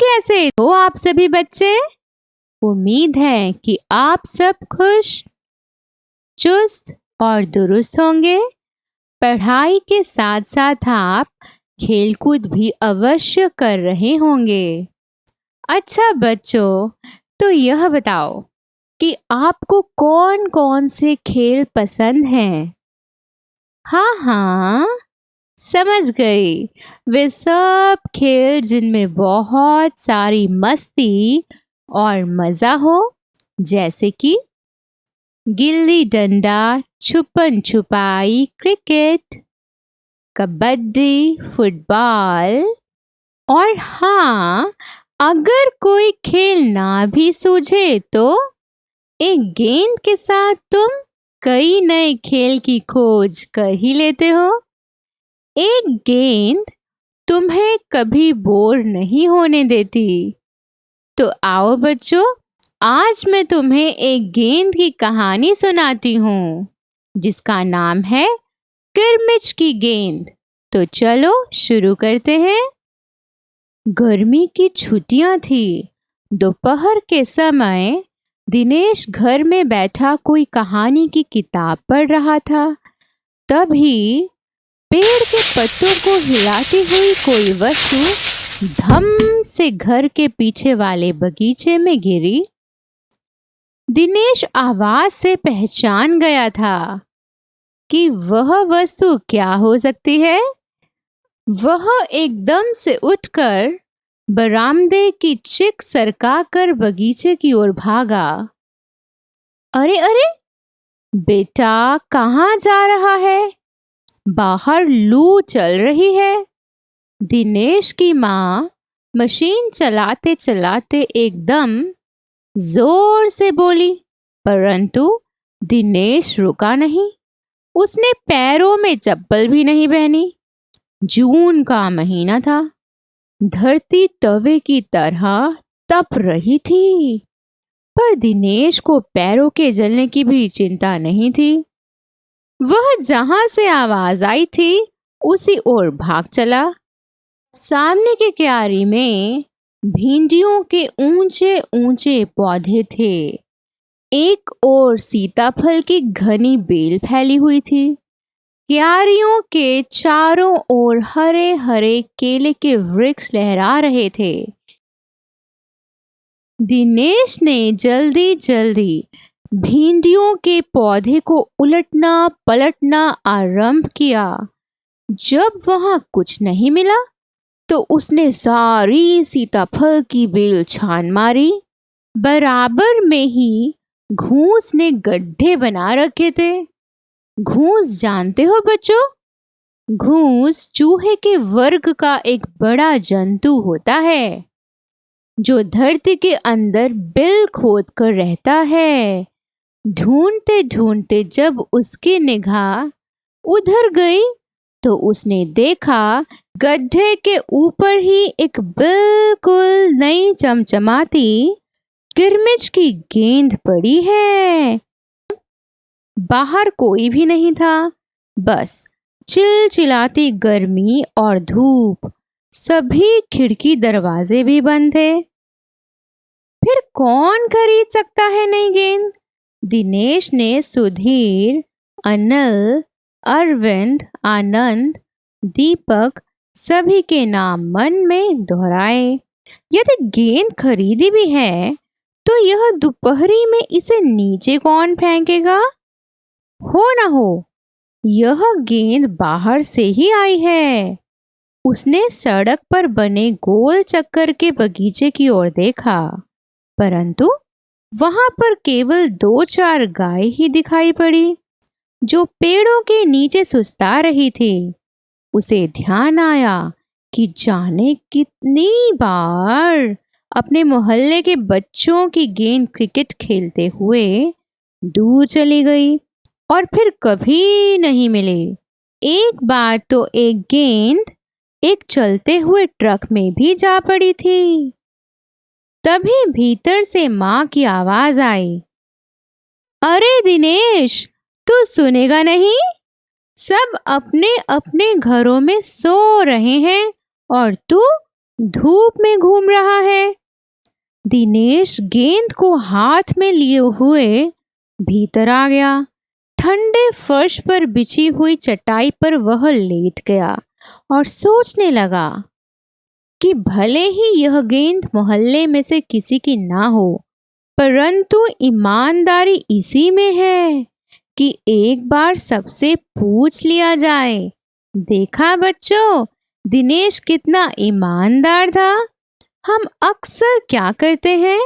कैसे हो आप सभी बच्चे? उम्मीद है कि आप सब खुश, चुस्त और दुरुस्त होंगे। पढ़ाई के साथ साथ आप खेलकूद भी अवश्य कर रहे होंगे। अच्छा बच्चों, तो यह बताओ कि आपको कौन-कौन से खेल पसंद हैं? हाँ हाँ, समझ गई। वे सब खेल जिनमें बहुत सारी मस्ती और मजा हो, जैसे कि गिल्ली डंडा, छुपन छुपाई, क्रिकेट, कबड्डी, फुटबॉल। और हाँ, अगर कोई खेल ना भी सूझे तो एक गेंद के साथ तुम कई नए खेल की खोज कर ही लेते हो। एक गेंद तुम्हें कभी बोर नहीं होने देती। तो आओ बच्चों, आज मैं तुम्हें एक गेंद की कहानी सुनाती हूँ, जिसका नाम है किरमिच की गेंद। तो चलो शुरू करते हैं। गर्मी की छुट्टियां थी। दोपहर के समय दिनेश घर में बैठा कोई कहानी की किताब पढ़ रहा था। तभी पेड़ के पत्तों को हिलाती हुई कोई वस्तु धम से घर के पीछे वाले बगीचे में गिरी। दिनेश आवाज से पहचान गया था कि वह वस्तु क्या हो सकती है। वह एकदम से उठकर बरामदे की चिक सरकाकर बगीचे की ओर भागा। अरे अरे, बेटा कहाँ जा रहा है? बाहर लू चल रही है। दिनेश की माँ मशीन चलाते चलाते एकदम जोर से बोली, परंतु दिनेश रुका नहीं। उसने पैरों में चप्पल भी नहीं पहनी। जून का महीना था। धरती तवे की तरह तप रही थी, पर दिनेश को पैरों के जलने की भी चिंता नहीं थी। वह जहां से आवाज आई थी उसी ओर भाग चला। सामने के क्यारी में भिंडियों के ऊंचे ऊंचे पौधे थे। एक ओर सीताफल की घनी बेल फैली हुई थी। क्यारियों के चारों ओर हरे हरे केले के वृक्ष लहरा रहे थे। दिनेश ने जल्दी जल्दी भिंडियों के पौधे को उलटना पलटना आरंभ किया। जब वहां कुछ नहीं मिला तो उसने सारी सीताफल की बेल छान मारी। बराबर में ही घूस ने गड्ढे बना रखे थे। घूस जानते हो बच्चों? घूस चूहे के वर्ग का एक बड़ा जंतु होता है, जो धरती के अंदर बिल खोद कर रहता है। ढूंढते ढूंढते जब उसकी निगाह उधर गई तो उसने देखा गड्ढे के ऊपर ही एक बिल्कुल नई चमचमाती किरमिच की गेंद पड़ी है। बाहर कोई भी नहीं था, बस चिलचिलाती गर्मी और धूप। सभी खिड़की दरवाजे भी बंद थे। फिर कौन खरीद सकता है नई गेंद? दिनेश ने सुधीर, अनिल, अरविंद, आनंद, दीपक सभी के नाम मन में दोहराए। यदि गेंद खरीदी भी है तो यह दोपहरी में इसे नीचे कौन फेंकेगा? हो ना हो, यह गेंद बाहर से ही आई है। उसने सड़क पर बने गोल चक्कर के बगीचे की ओर देखा, परंतु वहां पर केवल 2-4 गाय ही दिखाई पड़ी, जो पेड़ों के नीचे सुस्ता रही थी। उसे ध्यान आया कि जाने कितनी बार अपने मोहल्ले के बच्चों की गेंद क्रिकेट खेलते हुए दूर चली गई और फिर कभी नहीं मिली। एक बार तो एक गेंद एक चलते हुए ट्रक में भी जा पड़ी थी। तभी भीतर से माँ की आवाज आई, अरे दिनेश, तू सुनेगा नहीं? सब अपने अपने घरों में सो रहे हैं और तू धूप में घूम रहा है। दिनेश गेंद को हाथ में लिए हुए भीतर आ गया। ठंडे फर्श पर बिछी हुई चटाई पर वह लेट गया और सोचने लगा कि भले ही यह गेंद मोहल्ले में से किसी की ना हो, परंतु ईमानदारी इसी में है कि एक बार सबसे पूछ लिया जाए। देखा बच्चों, दिनेश कितना ईमानदार था। हम अक्सर क्या करते हैं,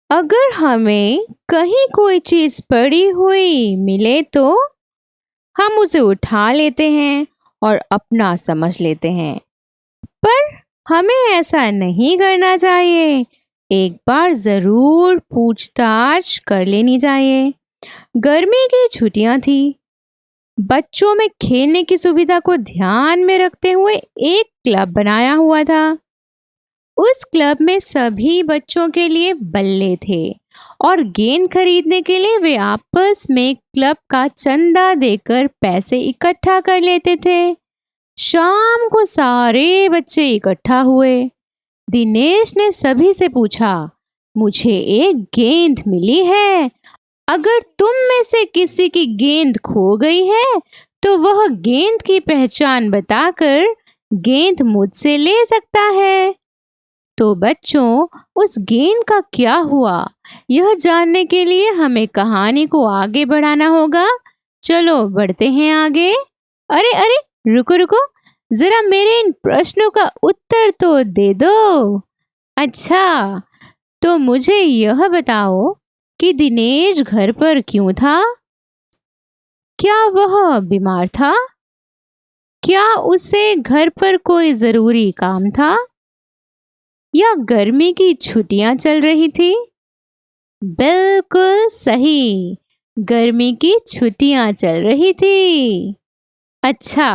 अगर हमें कहीं कोई चीज पड़ी हुई मिले तो हम उसे उठा लेते हैं और अपना समझ लेते हैं, पर हमें ऐसा नहीं करना चाहिए। एक बार जरूर पूछताछ कर लेनी चाहिए। गर्मी की छुट्टियां थी। बच्चों में खेलने की सुविधा को ध्यान में रखते हुए एक क्लब बनाया हुआ था। उस क्लब में सभी बच्चों के लिए बल्ले थे और गेंद खरीदने के लिए वे आपस में क्लब का चंदा देकर पैसे इकट्ठा कर लेते थे। शाम को सारे बच्चे इकट्ठा हुए। दिनेश ने सभी से पूछा, मुझे एक गेंद मिली है। अगर तुम में से किसी की गेंद खो गई है तो वह गेंद की पहचान बताकर गेंद मुझसे ले सकता है। तो बच्चों, उस गेंद का क्या हुआ, यह जानने के लिए हमें कहानी को आगे बढ़ाना होगा। चलो बढ़ते हैं आगे। अरे अरे, रुको रुको, जरा मेरे इन प्रश्नों का उत्तर तो दे दो। अच्छा, तो मुझे यह बताओ कि दिनेश घर पर क्यों था? क्या वह बीमार था? क्या उसे घर पर कोई जरूरी काम था? या गर्मी की छुट्टियां चल रही थी? बिल्कुल सही, गर्मी की छुट्टियां चल रही थी। अच्छा,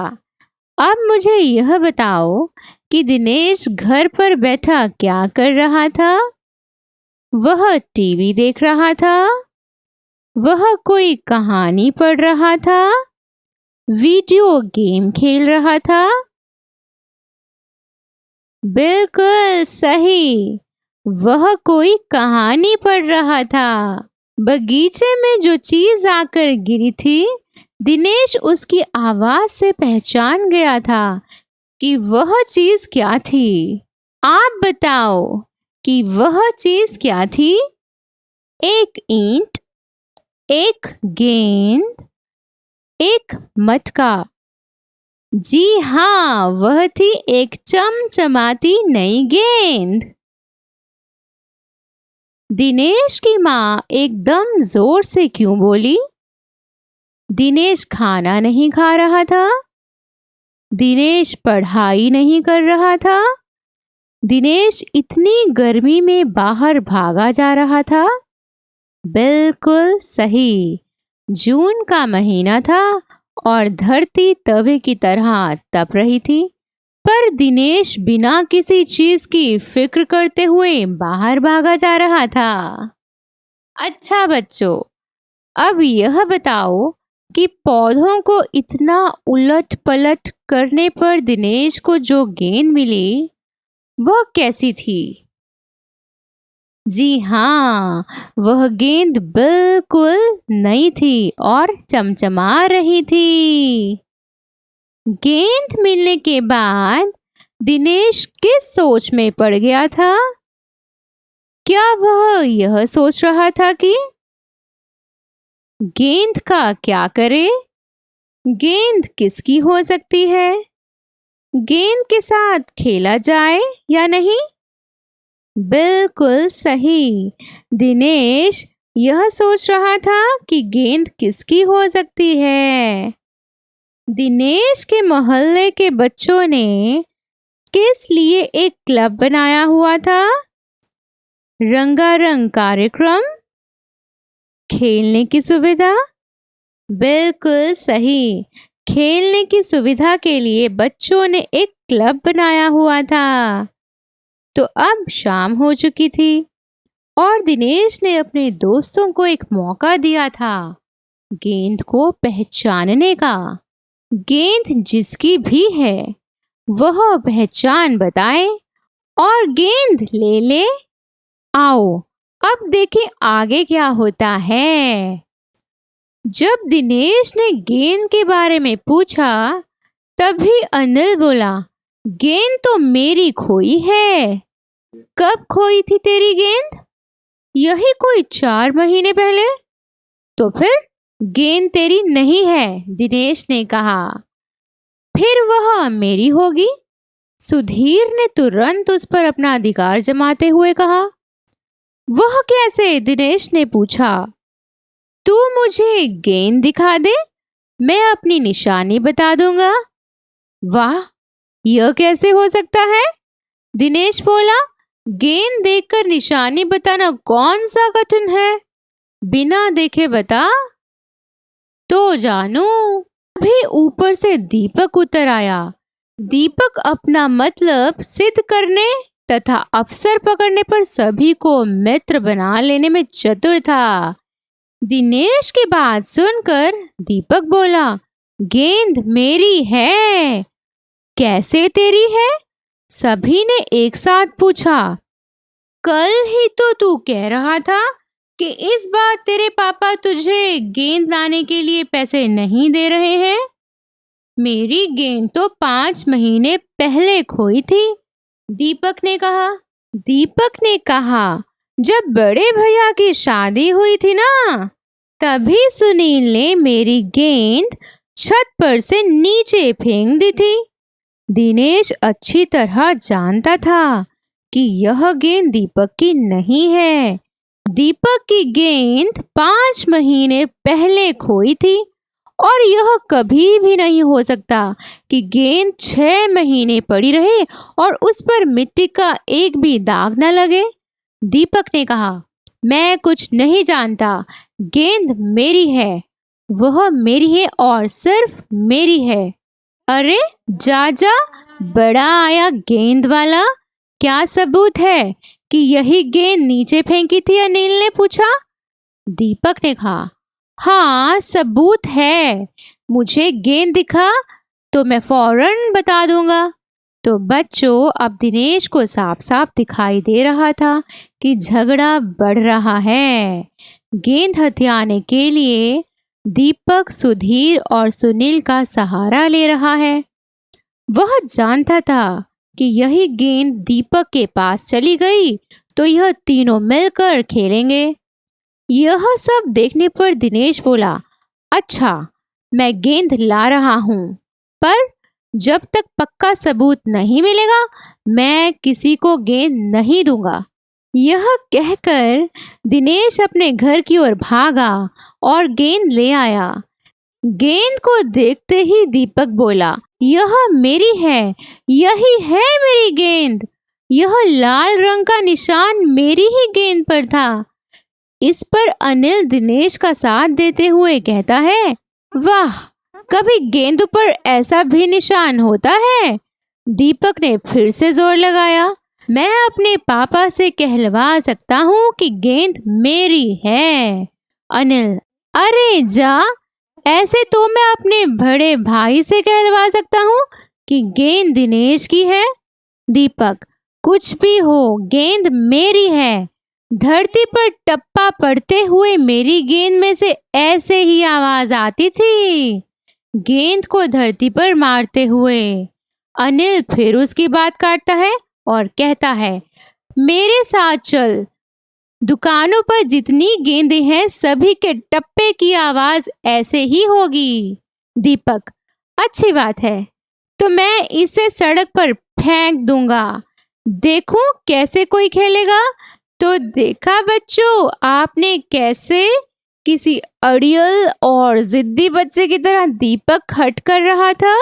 अब मुझे यह बताओ कि दिनेश घर पर बैठा क्या कर रहा था? वह टीवी देख रहा था? वह कोई कहानी पढ़ रहा था? वीडियो गेम खेल रहा था? बिल्कुल सही, वह कोई कहानी पढ़ रहा था। बगीचे में जो चीज आकर गिरी थी, दिनेश उसकी आवाज से पहचान गया था कि वह चीज क्या थी। आप बताओ कि वह चीज क्या थी? एक ईंट, एक गेंद, एक मटका। जी हाँ, वह थी एक चमचमाती नई गेंद। दिनेश की माँ एकदम जोर से क्यों बोली? दिनेश खाना नहीं खा रहा था? दिनेश पढ़ाई नहीं कर रहा था? दिनेश इतनी गर्मी में बाहर भागा जा रहा था? बिल्कुल सही, जून का महीना था और धरती तवे की तरह तप रही थी, पर दिनेश बिना किसी चीज की फिक्र करते हुए बाहर भागा जा रहा था। अच्छा बच्चों, अब यह बताओ कि पौधों को इतना उलट पलट करने पर दिनेश को जो गेंद मिली वह कैसी थी? जी हाँ, वह गेंद बिल्कुल नई थी और चमचमा रही थी। गेंद मिलने के बाद दिनेश किस सोच में पड़ गया था? क्या वह यह सोच रहा था कि गेंद का क्या करे? गेंद किसकी हो सकती है? गेंद के साथ खेला जाए या नहीं? बिल्कुल सही, दिनेश यह सोच रहा था कि गेंद किसकी हो सकती है। दिनेश के मोहल्ले के बच्चों ने किस लिए एक क्लब बनाया हुआ था? रंगारंग कार्यक्रम, खेलने की सुविधा? बिल्कुल सही, खेलने की सुविधा के लिए बच्चों ने एक क्लब बनाया हुआ था। तो अब शाम हो चुकी थी और दिनेश ने अपने दोस्तों को एक मौका दिया था गेंद को पहचानने का। गेंद जिसकी भी है वह पहचान बताए और गेंद ले ले। आओ अब देखें आगे क्या होता है। जब दिनेश ने गेंद के बारे में पूछा, तभी अनिल बोला, गेंद तो मेरी खोई है। कब खोई थी तेरी गेंद? यही कोई 4 महीने पहले। तो फिर गेंद तेरी नहीं है, दिनेश ने कहा। फिर वह मेरी होगी। सुधीर ने तुरंत उस पर अपना अधिकार जमाते हुए कहा। वह कैसे? दिनेश ने पूछा। तू मुझे गेंद दिखा दे, मैं अपनी निशानी बता दूंगा। वाह, यह कैसे हो सकता है? दिनेश बोला। गेंद देखकर निशानी बताना कौन सा कठिन है? बिना देखे बता तो जानू। अभी ऊपर से दीपक उतर आया। दीपक अपना मतलब सिद्ध करने तथा अवसर पकड़ने पर सभी को मित्र बना लेने में चतुर था। दिनेश की बात सुनकर दीपक बोला, गेंद मेरी है। कैसे तेरी है? सभी ने एक साथ पूछा। कल ही तो तू कह रहा था कि इस बार तेरे पापा तुझे गेंद लाने के लिए पैसे नहीं दे रहे हैं। मेरी गेंद तो 5 महीने पहले खोई थी, दीपक ने कहा। दीपक ने कहा, जब बड़े भैया की शादी हुई थी ना, तभी सुनील ने मेरी गेंद छत पर से नीचे फेंक दी थी। दिनेश अच्छी तरह जानता था कि यह गेंद दीपक की नहीं है। दीपक की गेंद 5 महीने पहले खोई थी और यह कभी भी नहीं हो सकता कि गेंद 6 महीने पड़ी रहे और उस पर मिट्टी का एक भी दाग न लगे। दीपक ने कहा, मैं कुछ नहीं जानता, गेंद मेरी है, वह मेरी है और सिर्फ मेरी है। अरे जा जा, बड़ा आया गेंद वाला, क्या सबूत है कि यही गेंद नीचे फेंकी थी? अनिल ने पूछा। दीपक ने कहा, हाँ सबूत है, मुझे गेंद दिखा तो मैं फौरन बता दूंगा। तो बच्चों, अब दिनेश को साफ साफ दिखाई दे रहा था कि झगड़ा बढ़ रहा है। गेंद हथियाने के लिए दीपक सुधीर और सुनील का सहारा ले रहा है। वह जानता था कि यही गेंद दीपक के पास चली गई तो यह तीनों मिलकर खेलेंगे। यह सब देखने पर दिनेश बोला, अच्छा मैं गेंद ला रहा हूँ, पर जब तक पक्का सबूत नहीं मिलेगा मैं किसी को गेंद नहीं दूंगा। यह कहकर दिनेश अपने घर की ओर भागा और गेंद ले आया। गेंद को देखते ही दीपक बोला, यह मेरी है, यही है मेरी गेंद, यह लाल रंग का निशान मेरी ही गेंद पर था। इस पर अनिल दिनेश का साथ देते हुए कहता है, वाह, कभी गेंद पर ऐसा भी निशान होता है। दीपक ने फिर से जोर लगाया, मैं अपने पापा से कहलवा सकता हूँ कि गेंद मेरी है। अनिल, अरे जा, ऐसे तो मैं अपने बड़े भाई से कहलवा सकता हूँ कि गेंद दिनेश की है। दीपक, कुछ भी हो, गेंद मेरी है। धरती पर टप्पा पड़ते हुए मेरी गेंद में से ऐसे ही आवाज आती थी, गेंद को धरती पर मारते हुए। अनिल फिर उसकी बात काटता है और कहता है, मेरे साथ चल, दुकानों पर जितनी गेंदें हैं सभी के टप्पे की आवाज ऐसे ही होगी। दीपक, अच्छी बात है, तो मैं इसे सड़क पर फेंक दूंगा, देखूं कैसे कोई खेलेगा। तो देखा बच्चों, आपने कैसे किसी अड़ियल और जिद्दी बच्चे की तरह दीपक हट कर रहा था।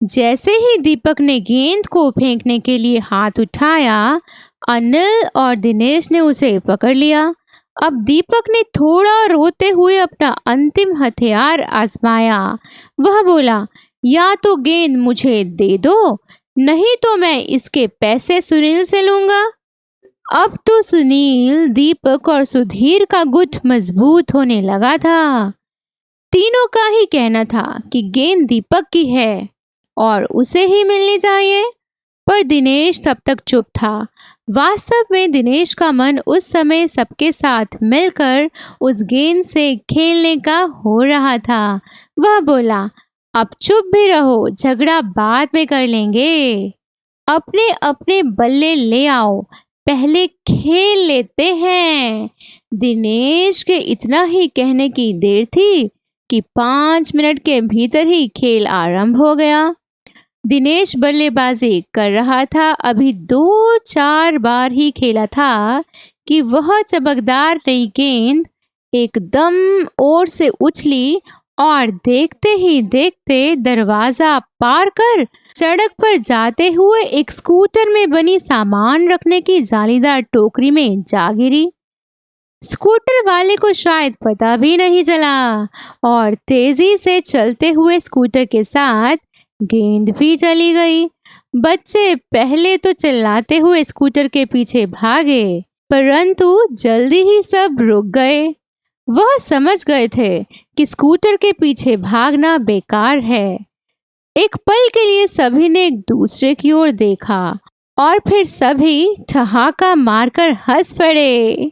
जैसे ही दीपक ने गेंद को फेंकने के लिए हाथ उठाया, अनिल और दिनेश ने उसे पकड़ लिया। अब दीपक ने थोड़ा रोते हुए अपना अंतिम हथियार आजमाया। वह बोला, या तो गेंद मुझे दे दो, नहीं तो मैं इसके पैसे सुनील से लूंगा। अब तो सुनील, दीपक और सुधीर का गुट मजबूत होने लगा था। तीनों का ही कहना था कि गेंद दीपक की है और उसे ही मिलनी चाहिए। पर दिनेश तब तक चुप था। वास्तव में दिनेश का मन उस समय सबके साथ मिलकर उस गेंद से खेलने का हो रहा था। वह बोला, अब चुप भी रहो, झगड़ा बाद में कर लेंगे। अपने अपने बल्ले ले आओ, पहले खेल लेते हैं। दिनेश के इतना ही कहने की देर थी कि 5 मिनट के भीतर ही खेल आरंभ हो गया। दिनेश बल्लेबाजी कर रहा था। अभी 2-4 बार ही खेला था कि वह चमकदार नई गेंद एकदम ओर से उछली और देखते ही देखते दरवाजा पार कर सड़क पर जाते हुए एक स्कूटर में बनी सामान रखने की जालीदार टोकरी में जा गिरी। स्कूटर वाले को शायद पता भी नहीं चला और तेजी से चलते हुए स्कूटर के साथ गेंद भी चली गई। बच्चे पहले तो चिल्लाते हुए स्कूटर के पीछे भागे, परंतु जल्दी ही सब रुक गए। वह समझ गए थे कि स्कूटर के पीछे भागना बेकार है। एक पल के लिए सभी ने एक दूसरे की ओर देखा और फिर सभी ठहाका मारकर हंस पड़े।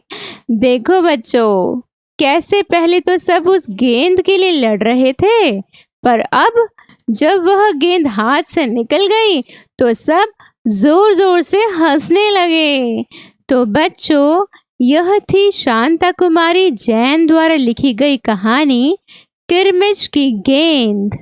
देखो बच्चों, कैसे पहले तो सब उस गेंद के लिए लड़ रहे थे, पर अब जब वह गेंद हाथ से निकल गई तो सब जोर जोर से हंसने लगे। तो बच्चों, यह थी शांता कुमारी जैन द्वारा लिखी गई कहानी किरमिच की गेंद।